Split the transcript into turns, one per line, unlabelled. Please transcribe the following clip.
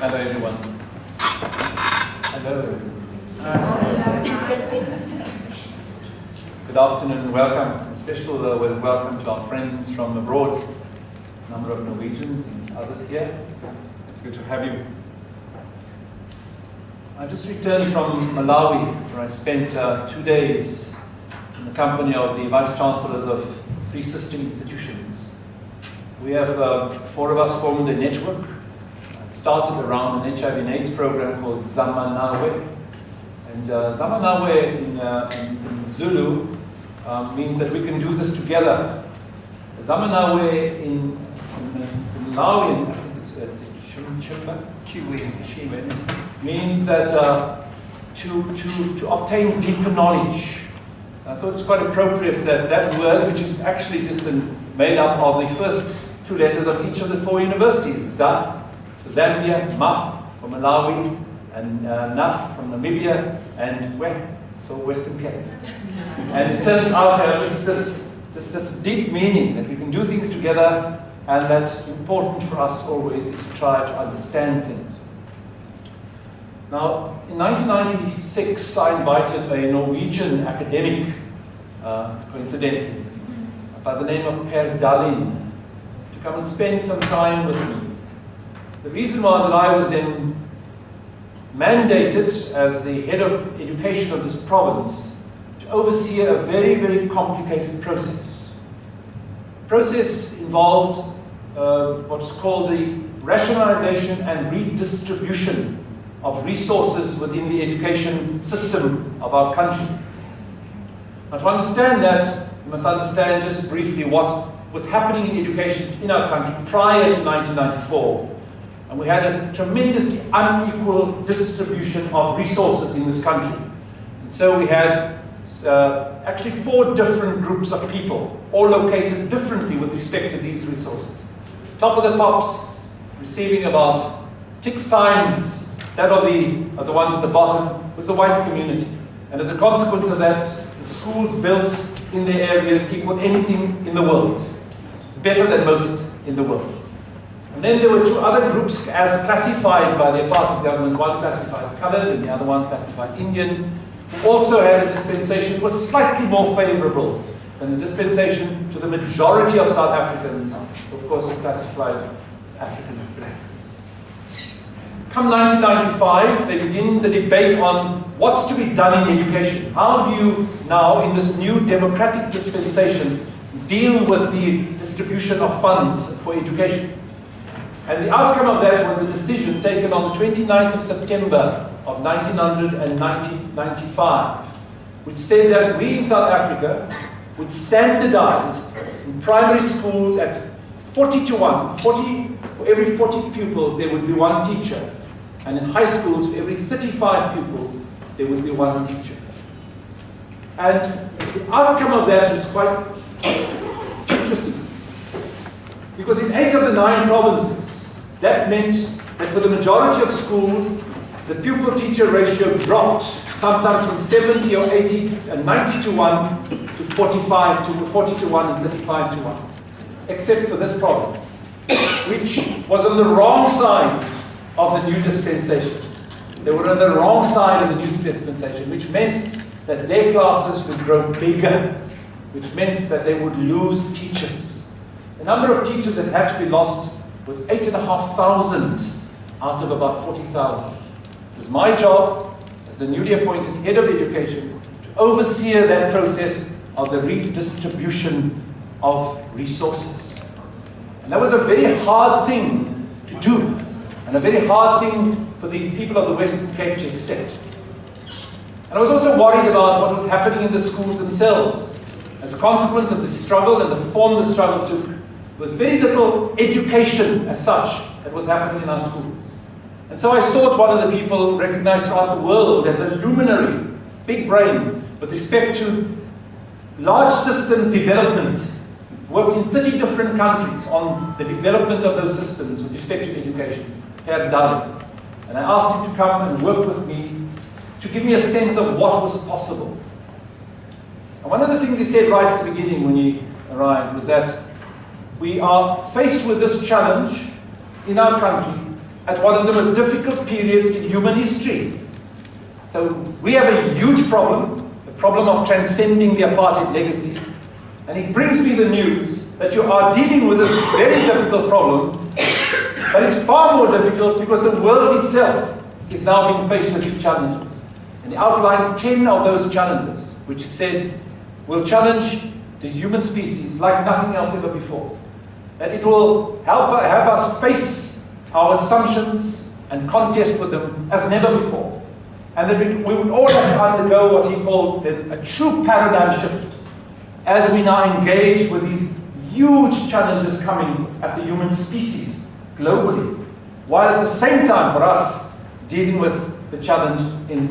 Hello everyone. Hello. Good afternoon and welcome. A special welcome to our friends from abroad. A number of Norwegians and others here. It's good to have you. I just returned from Malawi, where I spent 2 days in the company of the Vice-Chancellors of 3 sister institutions. We have, 4 of us formed a network. It started around an HIV and AIDS program called Zamanawe. And Zamanawe in Zulu means that we can do this together. Zamanawe in Malawian, I think it's Chiwe, means that to obtain deeper knowledge. I thought it's quite appropriate that that word, which is actually just made up of the first 2 letters of each of the 4 universities, Za for Zambia, Ma for Malawi, and Na from Namibia, and We for Western Cape. And it turns out to have this deep meaning that we can do things together, and that's important for us always is to try to understand things. Now, in 1996, I invited a Norwegian academic, coincidentally, by the name of Per Dallin, to come and spend some time with me. The reason was that I was then mandated as the head of education of this province to oversee a very, very complicated process. The process involved what is called the rationalization and redistribution of resources within the education system of our country. Now, to understand that, you must understand just briefly what was happening in education in our country prior to 1994. And we had a tremendously unequal distribution of resources in this country. And so we had actually 4 different groups of people, all located differently with respect to these resources. Top of the pops receiving about 6 times that of the ones at the bottom was the white community. And as a consequence of that, the schools built in their areas equaled anything in the world, better than most in the world. And then there were 2 other groups as classified by the apartheid government, one classified colored and the other one classified Indian, who also had a dispensation that was slightly more favorable than the dispensation to the majority of South Africans, of course, who classified African and black. Come 1995, they begin the debate on what's to be done in education. How do you now, in this new democratic dispensation, deal with the distribution of funds for education? And the outcome of that was a decision taken on the 29th of September of 1995, which said that we in South Africa would standardize in primary schools at 40 to 1. For every 40 pupils, there would be 1 teacher. And in high schools, for every 35 pupils, there would be 1 teacher. And the outcome of that was quite interesting. Because in 8 of the 9 provinces, that meant that for the majority of schools, the pupil-teacher ratio dropped, sometimes from 70 or 80 and 90 to 1 to 45 to 40 to 1 and 35 to 1. Except for this province, which was on the wrong side of the new dispensation. They were on the wrong side of the new dispensation, which meant that their classes would grow bigger, which meant that they would lose teachers. The number of teachers that had to be lost was 8,500 out of about 40,000. It was my job, as the newly appointed head of education, to oversee that process of the redistribution of resources. And that was a very hard thing to do, and a very hard thing for the people of the Western Cape to accept. And I was also worried about what was happening in the schools themselves. As a consequence of the struggle and the form the struggle took, there was very little education as such that was happening in our schools. And so I sought one of the people recognized throughout the world as a luminary, big brain, with respect to large systems development. Worked in 30 different countries on the development of those systems with respect to education, Per Dallin. And I asked him to come and work with me to give me a sense of what was possible. And one of the things he said right at the beginning when he arrived was that we are faced with this challenge in our country at one of the most difficult periods in human history. So we have a huge problem, the problem of transcending the apartheid legacy. And it brings me the news that you are dealing with this very difficult problem, but it's far more difficult because the world itself is now being faced with big challenges. And he outlined 10 of those challenges, which he said will challenge the human species like nothing else ever before. That it will have us face our assumptions and contest with them as never before. And that we would all have to undergo what he called a true paradigm shift as we now engage with these huge challenges coming at the human species globally, while at the same time for us dealing with the challenge in